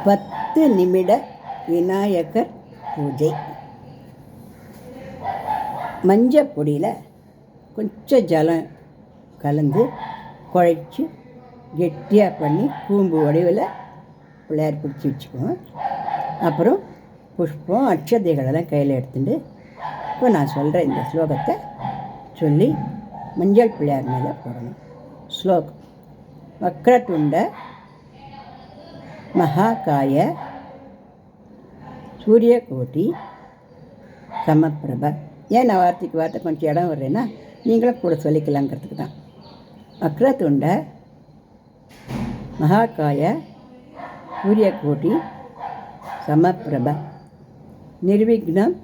10 நிமிட விநாயகர் பூஜை. மஞ்சள் பொடியில் கொஞ்சம் ஜலம் கலந்து குழைச்சி கெட்டியாக பண்ணி கூம்பு வடிவில் பிள்ளையார் பிடிச்சி வச்சுக்குவோம். அப்புறம் புஷ்பம் அட்சதைகளெல்லாம் கையில் எடுத்துட்டு இப்போ நான் சொல்கிற இந்த ஸ்லோகத்தை சொல்லி மஞ்சள் பிள்ளையார் மேலே போடணும். ஸ்லோகம்: வக்ரதுண்ட மகாகாய சூரியகோட்டி சமப்பிரப. ஏன் நான் வார்த்தைக்கு வார்த்தை கொஞ்சம் இடம் வர்றேன்னா நீங்களும் கூட சொல்லிக்கலாங்கிறதுக்கு தான். வக்ரதுண்ட மகாகாய சூரியகோட்டி சமப்பிரப நிர்விக்னம்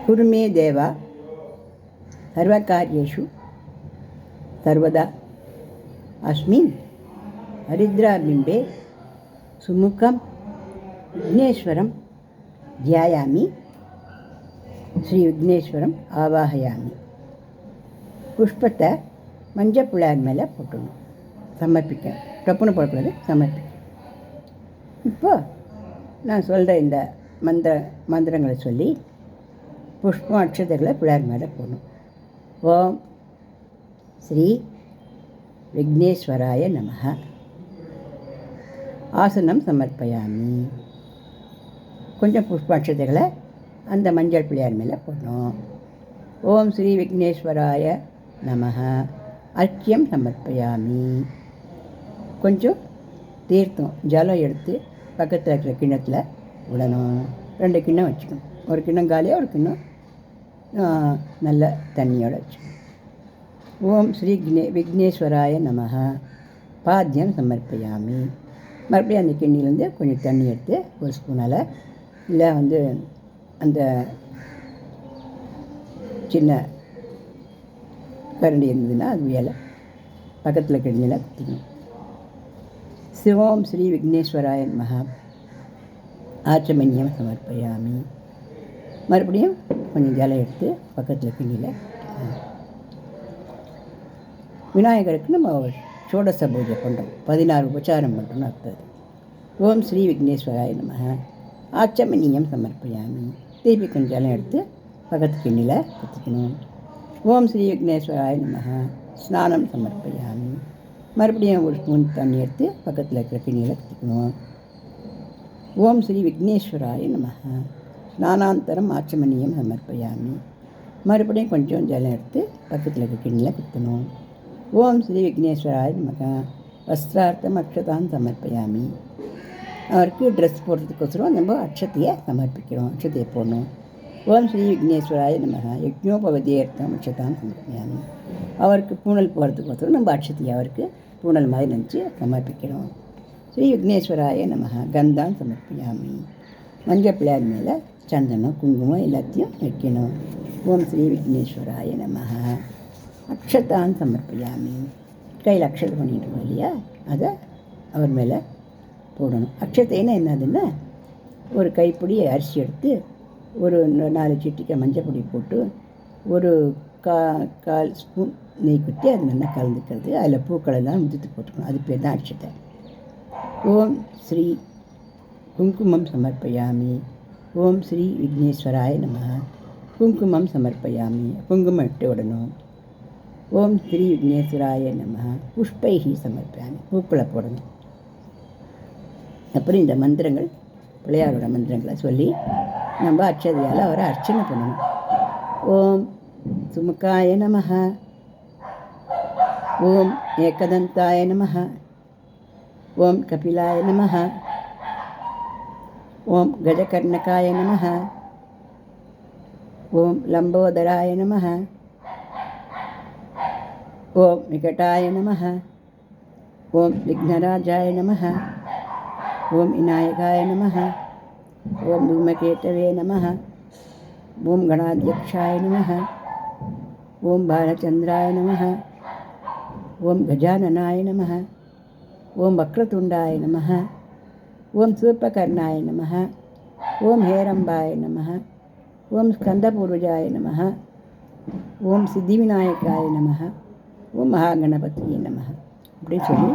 குருமே தேவா சர்வகாரியேஷு சர்வதா அஸ்மின் ஹரித்ராபிம்பே சுமுகம் விக்னேஸ்வரம் தியாயாமி ஸ்ரீ விக்னேஸ்வரம் ஆவாஹயாமி. புஷ்பத்தை மஞ்சள் பிள்ளையார் மேலே போட்டுடணும், சமர்ப்பிக்கணும். டப்புன்னு போடக்கூடாது, சமர்ப்பிக்கணும். இப்போ நான் சொல்கிற இந்த மந்திரங்களை சொல்லி புஷ்பம் அட்சதைகளை பிள்ளையார் மேலே போடணும். ஓம் ஸ்ரீ விக்னேஸ்வராய நமஹ. ஆசனம் சமர்ப்பயாமி. கொஞ்சம் புஷ்பாட்சதைகளை அந்த மஞ்சள் பிள்ளையார் மேலே போடணும். ஓம் ஸ்ரீ விக்னேஸ்வராய நமஹ. அர்க்கியம் சமர்ப்பயாமி. கொஞ்சம் தீர்த்தம் ஜலம் எடுத்து பக்கத்தில் இருக்கிற கிண்ணத்தில் விடணும். 2 கிண்ணம் வச்சுக்கணும். ஒரு கிண்ணம் காலியாக, ஒரு கிண்ணம் நல்ல தண்ணியோடு வச்சுக்கணும். ஓம் ஸ்ரீ விக்னேஸ்வராய நமஹ. பாத்தியம் சமர்ப்பயாமி. மறுபடியும் அந்த கிண்ணிலேருந்து கொஞ்சம் தண்ணி எடுத்து ஒரு ஸ்பூனால், இல்லை அந்த சின்ன கரண்டி இருந்ததுன்னா அது மேலே பக்கத்தில் கிண்ணியில் குத்திக்கணும். சிவோம் ஸ்ரீ விக்னேஸ்வராய நமஹ. ஆச்சமன்யம் சமர்ப்பயாமி. மறுபடியும் கொஞ்சம் ஜலம் எடுத்து பக்கத்தில் கிண்ணியில். விநாயகருக்கு நம்ம ஷோடச பூஜை பண்ணுறோம், 16 உபச்சாரம் பண்ணுறோம்னு அர்த்தம். ஓம் ஸ்ரீ விக்னேஸ்வராய நமஹ. ஆச்சமனியம் சமர்ப்பயாமி. திருப்பி கொஞ்சம் ஜலம் எடுத்து பக்கத்து கிண்ணியில் குத்திக்கணும். ஓம் ஸ்ரீ விக்னேஸ்வராய நமஹ. ஸ்நானம் சமர்ப்பயாமி. மறுபடியும் ஒரு ஸ்பூன் தண்ணி எடுத்து பக்கத்தில் இருக்கிற கிண்ணியில் குத்திக்கணும். ஓம் ஸ்ரீ விக்னேஸ்வராய நமஹ. ஸ்நானாந்தரம் ஆச்சமனியம் சமர்ப்பயாமி. மறுபடியும் கொஞ்சம் ஜலம் எடுத்து பக்கத்தில் இருக்கிற கிண்ணியில் குத்தணும். ஓம் ஸ்ரீ விக்னேஸ்வராய நமக. வஸ்திரார்த்தம் அக்ஷதான் சமர்ப்பயாமி. அவருக்கு ட்ரெஸ் போடுறதுக்கோசரம் நம்ம அக்ஷத்தையை சமர்ப்பிக்கிறோம், அக்ஷத்தையை போடணும். ஓம் ஸ்ரீ விக்னேஸ்வராய நமக. யஜ்ஞோபவதியர்த்தம் அக்ஷதான் சமர்ப்பயாமி. அவருக்கு பூனல் போடுறதுக்கோசரம் நம்ம அக்ஷத்தையை அவருக்கு பூனல் மாதிரி நினச்சி சமர்ப்பிக்கிறோம். ஸ்ரீ விக்னேஸ்வராய நமக. கந்தான் சமர்ப்பயாமி. மஞ்சள் பிள்ளையார் மேலே சந்தனம் குங்குமம் எல்லாத்தையும் வைக்கணும். ஓம் ஸ்ரீ விக்னேஸ்வராய நமக. அக்ஷதான் சமர்ப்பயாமி. கையில் அக்ஷதை பண்ணிட்டுருக்கோம் இல்லையா, அதை அவர் மேலே போடணும். அக்ஷத்தைன்னா என்னதுன்னா, ஒரு கைப்பிடி அரிசி எடுத்து ஒரு 4 சிட்டிக்காய் மஞ்சள் பொடி போட்டு ஒரு கால் ஸ்பூன் நெய் குத்தி அது நல்லா கலந்துக்கிறது. அதில் பூக்களெல்லாம் உதிர்த்து போட்டுக்கணும். அது பேர் தான் அக்ஷதை. ஓம் ஸ்ரீ குங்குமம் சமர்ப்பயாமி. ஓம் ஸ்ரீ விக்னேஸ்வராய நமஹ. குங்குமம் சமர்ப்பயாமி. குங்குமம் இட்டு விடணும். ஓம் ஸ்ரீ விக்னேஸ்வராய நமஹ. புஷ்பைஹி சமர்ப்பயாமி. பூக்களை போடணும். அப்புறம் இந்த மந்திரங்கள், பிள்ளையாரோட மந்திரங்களை சொல்லி நம்ம அட்சதையால் அவரை அர்ச்சனை பண்ணணும். ஓம் சுமுகாய நமஹ. ஓம் ஏகதந்தாய நமஹ. ஓம் கபிலாய நமஹ. ஓம் கஜகர்ணகாய நமஹ. ஓம் லம்போதராய நமஹ. ஓம் விகடாய நமஹ. ஓம் விக்னராஜாய நமஹ. ஓம் விநாயகாய நமஹ. ஓம் தூமகேதவே நமஹ. ஓம் கணாத்யக்ஷாய நமஹ. ஓம் பாலச்சந்திராய நமஹ. ஓம் கஜானனாய நமஹ. ஓம் வக்ரதுண்டாய நமஹ. ஓம் சூர்பகர்ணாய நமஹ. ஓம் ஹேரம்பாய நமஹ. ஓம் ஸ்கந்தபூர்வஜாய நமஹ. ஓம் சித்திவிநாயகாய நமஹ. ஓம் மகாகணபதியே நமஹ. அப்படி சொல்லி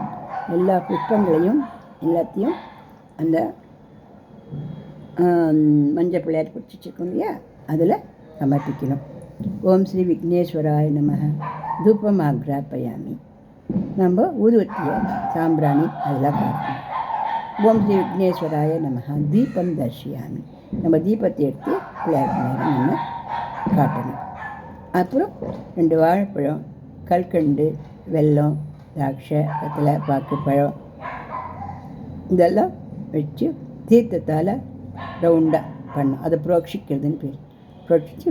எல்லா புஷ்பங்களையும் எல்லாத்தையும் அந்த மஞ்சள் பிள்ளையார் பிடிச்சி வச்சுருக்கோம் இல்லையா, அதில் சமர்ப்பிக்கணும். ஓம் ஸ்ரீ விக்னேஸ்வராய நமஹ தூபம் ஆக்ராபயாமி. நம்ம ஊதுவத்தியை சாம்பிராணி அதெல்லாம் காட்டணும். ஓம் ஸ்ரீ விக்னேஸ்வராய நமஹ தீபம் தர்ஷியாமி. நம்ம தீபத்தை எடுத்து பிள்ளையார் நேரம் நம்ம காட்டணும். அப்புறம் 2 வாழைப்பழம், கல்கண்டு, வெல்லம், திராட்சை, வெத்தலை பாக்கு, பழம் இதெல்லாம் வச்சு தீர்த்தத்தால் ரவுண்டாக பண்ணணும். அதை புரோக்ஷிக்கிறதுன்னு பேர். புரோக்ஷித்து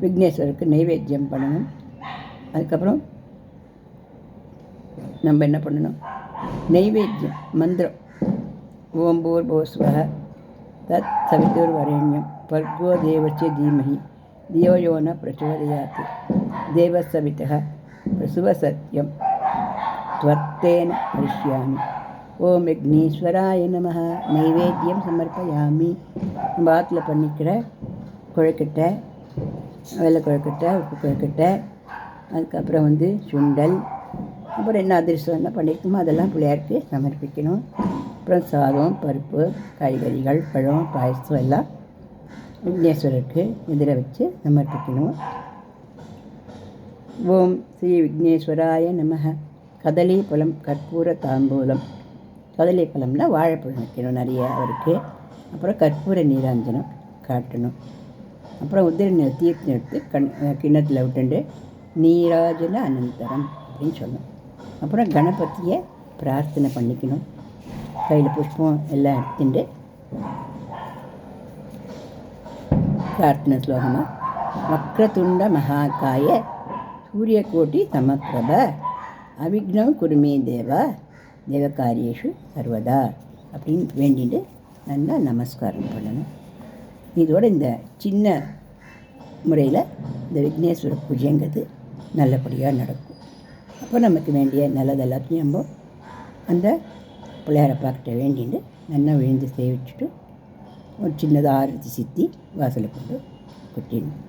விக்னேஸ்வரருக்கு நைவேத்தியம் பண்ணணும். அதுக்கப்புறம் நம்ம என்ன பண்ணணும், நைவேத்தியம் மந்திரம் ஓம் பூர்போஸ்வஹ தத் சவிதுர்வரேண்யம் பர்கோ தேவஸ்ய தீமஹி தியோ யோ ந பிரச்சோதயாத் தேவசவிதः பிரசுவ சத்யம் त्वत्तेन हरिष्यामि. ஓம் விக்னேஸ்வராய நமஹ நைவேத்தியம் சமர்ப்பயாமி. நம்ம ஆற்றுல பண்ணிக்கிற கொழுக்கட்டை, வெள்ளை கொழுக்கட்டை, உப்பு கொழுக்கட்டை, அதுக்கப்புறம் சுண்டல், அப்புறம் என்ன அதிர்ஷ்டம் என்ன பண்ணியிருக்கோமோ அதெல்லாம் பிள்ளையாருக்கு சமர்ப்பிக்கணும். அப்புறம் சாதம், பருப்பு, காய்கறிகள், பழம், பாயசம் எல்லாம் விக்னேஸ்வரருக்கு எதிர வச்சு சமர்ப்பிக்கணும். ஓம் ஸ்ரீ விக்னேஸ்வராய நமஹ கதலி பழம் கற்பூர தாம்பூலம். கதலி பழம்னா வாழைப்பழம் வைக்கணும் நிறைய அவருக்கு. அப்புறம் கற்பூர நீராஞ்சனம் காட்டணும். அப்புறம் உதிர தீர்த்தம் எடுத்து கிண்ணத்தில் விட்டுண்டு நீராஜன அனந்தரம் அப்படின்னு சொல்லணும். அப்புறம் கணபதியை பிரார்த்தனை பண்ணிக்கணும். கையில் புஷ்பம் எல்லாம் எடுத்துட்டு பிரார்த்தனை ஸ்லோகமாக வக்ரதுண்ட மகாகாய சூரியகோட்டி சமப்பிரப அவிக்னம் குருமே தேவா தேவகாரியேஷு சர்வதா அப்படின்னு வேண்டிட்டு நல்லா நமஸ்காரம் பண்ணணும். இதோட இந்த சின்ன முறையில் இந்த விக்னேஸ்வர பூஜைங்கிறது நல்லபடியாக நடக்கும். அப்போ நமக்கு வேண்டிய நல்லதெல்லாத்தையும் நம்ம அந்த பிள்ளையாரை பார்க்கிட்ட வேண்டிட்டு நல்லா விழுந்து சேவிச்சுட்டு ஒரு சின்னதாக ஆரத்தி சித்தி வாசலை கொண்டு கொட்டிடணும்.